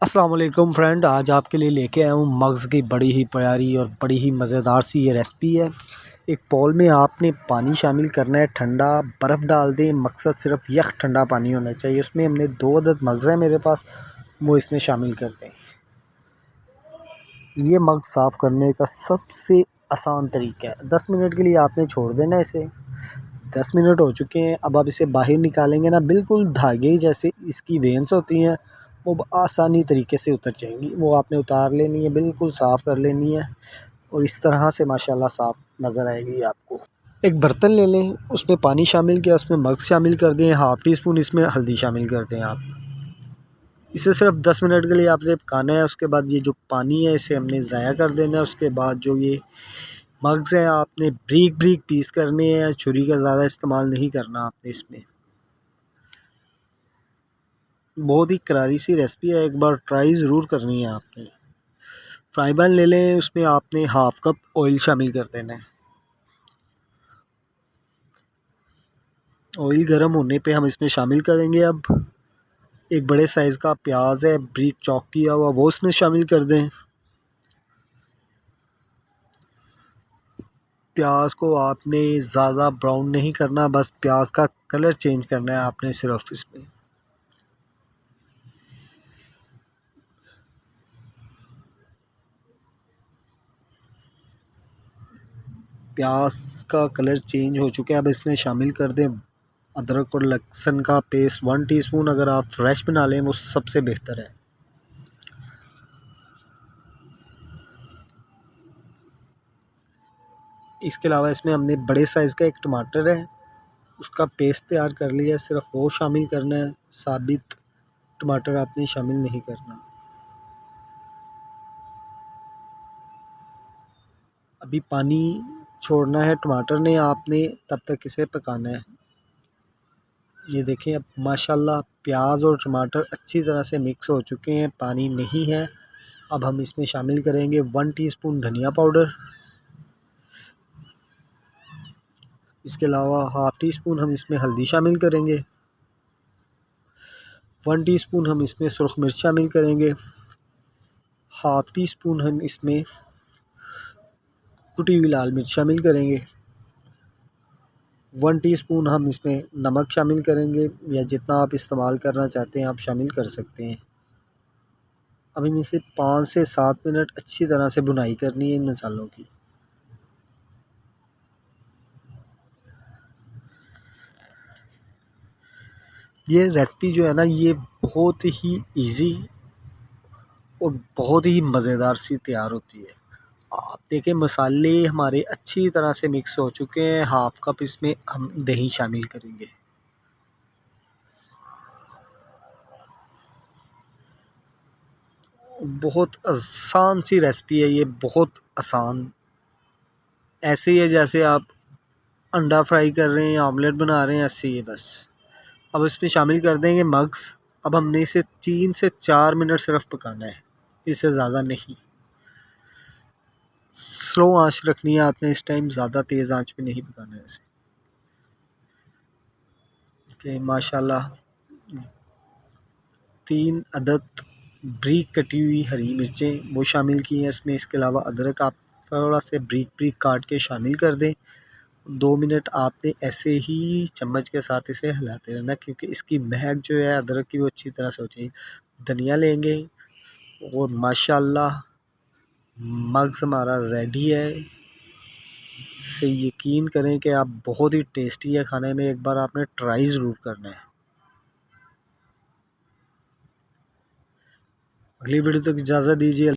अस्सलाम वालेकुम फ्रेंड, आज आपके लिए लेके आया हूँ मग्ज़ की बड़ी ही प्यारी और बड़ी ही मज़ेदार सी ये रेसिपी है। एक बाउल में आपने पानी शामिल करना है, ठंडा बर्फ़ डाल दें। मकसद सिर्फ यख ठंडा पानी होना चाहिए। उसमें हमने 2 अदद मग्ज़ हैं मेरे पास, वो इसमें शामिल कर दें। ये मग साफ़ करने का सबसे आसान तरीका है। 10 मिनट के लिए आपने छोड़ देना इसे। 10 मिनट हो चुके हैं। अब आप इसे बाहर निकालेंगे ना, बिल्कुल धागे जैसे इसकी वेन्स होती हैं वो आसानी तरीके से उतर जाएंगी। वो आपने उतार लेनी है, बिल्कुल साफ़ कर लेनी है और इस तरह से माशाल्लाह साफ़ नज़र आएगी आपको। एक बर्तन ले लें, उसमें पानी शामिल किया, उसमें मग्ज़ शामिल कर दें, हाफ़ टी स्पून इसमें हल्दी शामिल कर दें आप। इसे सिर्फ 10 मिनट के लिए आपने पकाना है। उसके बाद ये जो पानी है इसे हमने ज़ाया कर देना है। उसके बाद जो ये मग्ज़ हैं आपने ब्रीक ब्रीक पीस करने हैं। छुरी का ज़्यादा इस्तेमाल नहीं करना आपने इसमें। बहुत ही करारी सी रेसिपी है, एक बार ट्राई ज़रूर करनी है आपने। फ्राई पैन ले लें, उसमें आपने हाफ़ कप ऑयल शामिल कर देना है। ऑयल गर्म होने पे हम इसमें शामिल करेंगे अब एक बड़े साइज़ का प्याज है, ब्रीक चॉप किया हुआ, वो इसमें शामिल कर दें। प्याज को आपने ज़्यादा ब्राउन नहीं करना, बस प्याज का कलर चेंज करना है आपने सिर्फ इसमें। प्याज का कलर चेंज हो चुका है। अब इसमें शामिल कर दें अदरक और लहसुन का पेस्ट 1 टीस्पून। अगर आप फ्रेश बना लें वो सबसे बेहतर है। इसके अलावा इसमें हमने बड़े साइज़ का एक टमाटर है, उसका पेस्ट तैयार कर लिया, सिर्फ वो शामिल करना है। साबित टमाटर आपने शामिल नहीं करना। अभी पानी छोड़ना है टमाटर ने, आपने तब तक इसे पकाना है। ये देखें अब माशाल्लाह प्याज और टमाटर अच्छी तरह से मिक्स हो चुके हैं, पानी नहीं है। अब हम इसमें शामिल करेंगे 1 टीस्पून धनिया पाउडर। इसके अलावा हाफ़ टी स्पून हम इसमें हल्दी शामिल करेंगे। 1 टीस्पून हम इसमें सुरख मिर्च शामिल करेंगे। हाफ़ टी स्पून हम इसमें कुटी हुई लाल मिर्च शामिल करेंगे। 1 टीस्पून हम इसमें नमक शामिल करेंगे, या जितना आप इस्तेमाल करना चाहते हैं आप शामिल कर सकते हैं। अब हम इसे 5 से 7 मिनट अच्छी तरह से भुनाई करनी है इन मसालों की। ये रेसिपी जो है ना, ये बहुत ही इजी और बहुत ही मज़ेदार सी तैयार होती है। आप देखें मसाले हमारे अच्छी तरह से मिक्स हो चुके हैं। हाफ़ कप इसमें हम दही शामिल करेंगे। बहुत आसान सी रेसिपी है ये, बहुत आसान। ऐसे ही है जैसे आप अंडा फ्राई कर रहे हैं या ऑमलेट बना रहे हैं, ऐसे ही है बस। अब इसमें शामिल कर देंगे मग्स। अब हमने इसे 3 से 4 मिनट सिर्फ पकाना है, इससे ज़्यादा नहीं। स्लो आंच रखनी है आपने इस टाइम, ज़्यादा तेज़ आंच पे नहीं पकाना है इसे। कि माशाल्लाह 3 अदद ब्रीक कटी हुई हरी मिर्चें वो शामिल की हैं इसमें। इसके अलावा अदरक आप थोड़ा से ब्रीक ब्रीक काट के शामिल कर दें। 2 मिनट आपने ऐसे ही चम्मच के साथ इसे हिलाते रहना, क्योंकि इसकी महक जो है अदरक की वो अच्छी तरह से हो जाएगी। धनिया लेंगे और माशाल्लाह मग्ज़ हमारा रेडी है। से यकीन करें कि आप बहुत ही टेस्टी है खाने में, एक बार आपने ट्राई ज़रूर करना है। अगली वीडियो तक इजाज़त दीजिए।